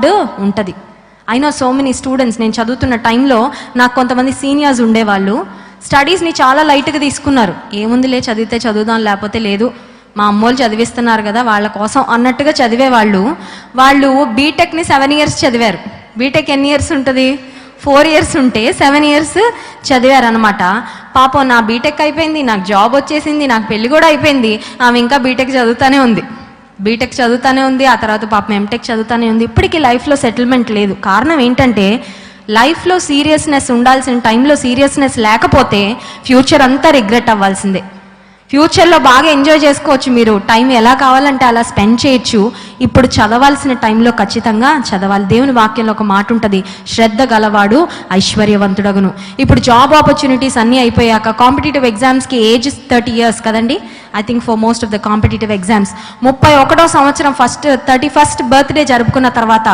Blocked ఉంటుంది. I know so many students, నేను చదువుతున్న టైంలో నాకు కొంతమంది సీనియర్స్ ఉండేవాళ్ళు స్టడీస్ని చాలా లైట్గా తీసుకున్నారు. ఏముందిలే చదివితే చదువుదాం, లేకపోతే లేదు, మా అమ్మోళ్ళు చదివిస్తున్నారు కదా వాళ్ళ కోసం అన్నట్టుగా చదివేవాళ్ళు. వాళ్ళు బీటెక్ని 7 years చదివారు. బీటెక్ ఎన్ని ఇయర్స్ ఉంటుంది? 4 years ఉంటే 7 years చదివారు అనమాట. పాపం నా బీటెక్ అయిపోయింది, నాకు జాబ్ వచ్చేసింది, నాకు పెళ్లి కూడా అయిపోయింది, ఆమె ఇంకా బీటెక్ చదువుతానే ఉంది. ఆ తర్వాత పాపం ఎంటెక్ చదువుతానే ఉంది. ఇప్పటికీ లైఫ్లో సెటిల్మెంట్ లేదు. కారణం ఏంటంటే లైఫ్లో సీరియస్నెస్ ఉండాల్సిన టైంలో సీరియస్నెస్ లేకపోతే ఫ్యూచర్ అంతా రిగ్రెట్ అవ్వాల్సిందే. ఫ్యూచర్లో బాగా ఎంజాయ్ చేసుకోవచ్చు, మీరు టైం ఎలా కావాలంటే అలా స్పెండ్ చేయొచ్చు. ఇప్పుడు చదవాల్సిన టైంలో ఖచ్చితంగా చదవాలి. దేవుని వాక్యంలో ఒక మాట ఉంటుంది, శ్రద్ధ గలవాడు ఐశ్వర్యవంతుడగును. ఇప్పుడు జాబ్ ఆపర్చునిటీస్ అన్నీ అయిపోయాక కాంపిటేటివ్ ఎగ్జామ్స్కి ఏజ్ 30 years కదండి. I think for most of the competitive exams 31వ సంవత్సరం 31st birthday జరుపుకున్న తర్వాత